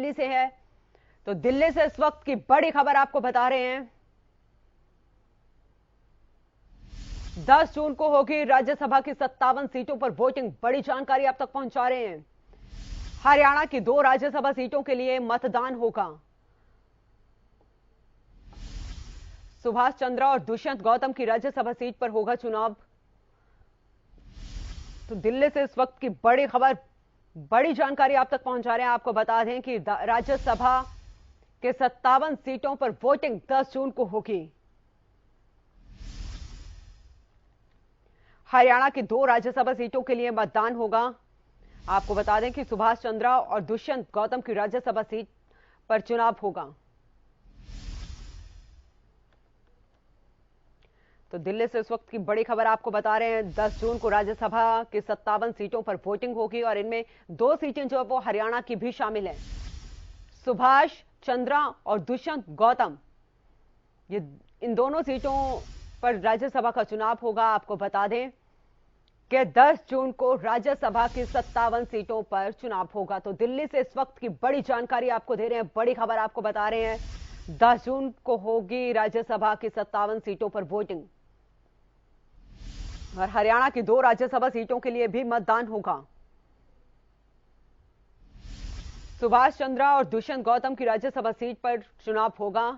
दिल्ली से है। तो दिल्ली से इस वक्त की बड़ी खबर आपको बता रहे हैं। 10 जून को होगी राज्यसभा की 57 सीटों पर वोटिंग। बड़ी जानकारी आप तक पहुंचा रहे हैं। हरियाणा की 2 राज्यसभा सीटों के लिए मतदान होगा। सुभाष चंद्रा और दुष्यंत गौतम की राज्यसभा सीट पर होगा चुनाव। तो दिल्ली से इस वक्त की बड़ी खबर, बड़ी जानकारी आप तक पहुंचा रहे हैं। आपको बता दें कि राज्यसभा के 57 सीटों पर वोटिंग 10 जून को होगी। हरियाणा की 2 राज्यसभा सीटों के लिए मतदान होगा। आपको बता दें कि सुभाष चंद्रा और दुष्यंत गौतम की राज्यसभा सीट पर चुनाव होगा। तो दिल्ली से इस वक्त की बड़ी खबर आपको बता रहे हैं। 10 जून को राज्यसभा की 57 सीटों पर वोटिंग होगी और इनमें 2 सीटें जो है वो हरियाणा की भी शामिल हैं। सुभाष चंद्रा और दुष्यंत गौतम, ये इन दोनों सीटों पर राज्यसभा का चुनाव होगा। आपको बता दें कि 10 जून को राज्यसभा की 57 सीटों पर चुनाव होगा। तो दिल्ली से इस वक्त की बड़ी जानकारी आपको दे रहे हैं, बड़ी खबर आपको बता रहे हैं। 10 जून को होगी राज्यसभा की 57 सीटों पर वोटिंग और हरियाणा की 2 राज्यसभा सीटों के लिए भी मतदान होगा। सुभाष चंद्रा और दुष्यंत गौतम की राज्यसभा सीट पर चुनाव होगा।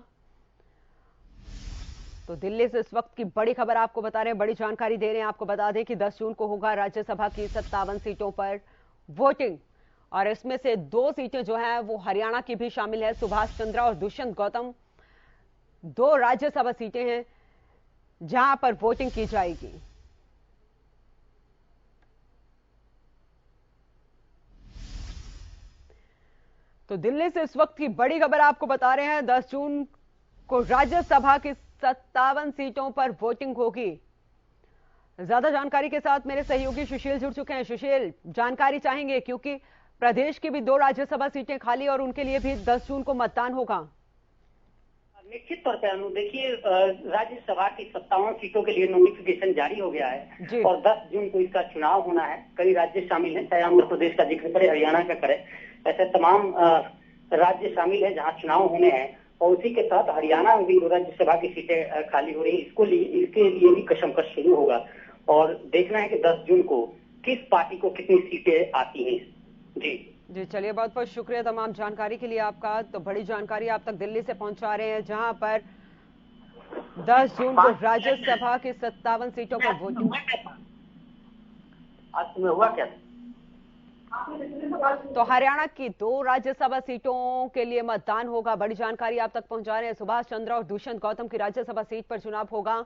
तो दिल्ली से इस वक्त की बड़ी खबर आपको बता रहे हैं, बड़ी जानकारी दे रहे हैं। आपको बता दें कि 10 जून को होगा राज्यसभा की 57 सीटों पर वोटिंग और इसमें से 2 सीटें जो हैं वो हरियाणा की भी शामिल है। सुभाष चंद्रा और दुष्यंत गौतम 2 राज्यसभा सीटें हैं जहां पर वोटिंग की जाएगी। तो दिल्ली से इस वक्त की बड़ी खबर आपको बता रहे हैं। 10 जून को राज्यसभा की 57 सीटों पर वोटिंग होगी। ज्यादा जानकारी के साथ मेरे सहयोगी सुशील जुड़ चुके हैं। सुशील, जानकारी चाहेंगे क्योंकि प्रदेश की भी 2 राज्यसभा सीटें खाली और उनके लिए भी 10 जून को मतदान होगा। निश्चित तौर पर अनु, देखिए राज्यसभा की 57 सीटों के लिए नोटिफिकेशन जारी हो गया है और 10 जून को इसका चुनाव होना है। कई राज्य शामिल हैं, चाहे आंध्र प्रदेश का जिक्र करे, हरियाणा का करे, ऐसे तमाम राज्य शामिल हैं जहां चुनाव होने हैं। और उसी के साथ हरियाणा में भी 2 राज्यसभा की सीटें खाली हो रही है। इसके लिए भी कशमकश शुरू होगा और देखना है कि 10 जून को किस पार्टी को कितनी सीटें आती हैं। जी चलिए, बहुत बहुत शुक्रिया तमाम जानकारी के लिए आपका। तो बड़ी जानकारी आप तक दिल्ली से पहुंचा रहे हैं जहां पर 10 जून को राज्यसभा की 57 सीटों पर वोटिंग। आज तुम्हें हुआ क्या? तो हरियाणा की 2 राज्यसभा सीटों के लिए मतदान होगा। बड़ी जानकारी आप तक पहुंचा रहे हैं। सुभाष चंद्रा और दुष्यंत गौतम की राज्यसभा सीट पर चुनाव होगा।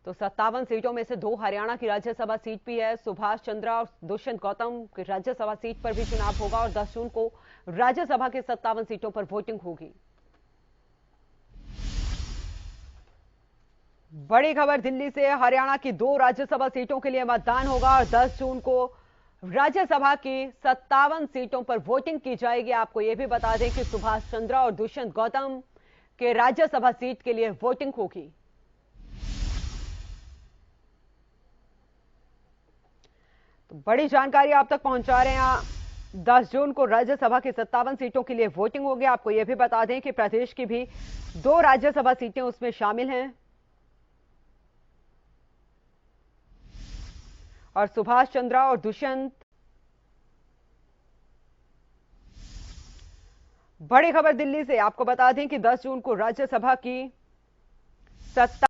तो 57 सीटों में से 2 हरियाणा की राज्यसभा सीट भी है। सुभाष चंद्रा और दुष्यंत गौतम की राज्यसभा सीट पर भी चुनाव होगा और 10 जून को राज्यसभा की 57 सीटों पर वोटिंग होगी। बड़ी खबर दिल्ली से, हरियाणा की 2 राज्यसभा सीटों के लिए मतदान होगा और 10 जून को राज्यसभा की 57 सीटों पर वोटिंग की जाएगी। आपको यह भी बता दें कि सुभाष चंद्रा और दुष्यंत गौतम के राज्यसभा सीट के लिए वोटिंग होगी। तो बड़ी जानकारी आप तक पहुंचा रहे हैं। 10 जून को राज्यसभा की 57 सीटों के लिए वोटिंग होगी। आपको यह भी बता दें कि प्रदेश की भी 2 राज्यसभा सीटें उसमें शामिल हैं और सुभाष चंद्रा और दुष्यंत। बड़ी खबर दिल्ली से आपको बता दें कि 10 जून को राज्यसभा की 57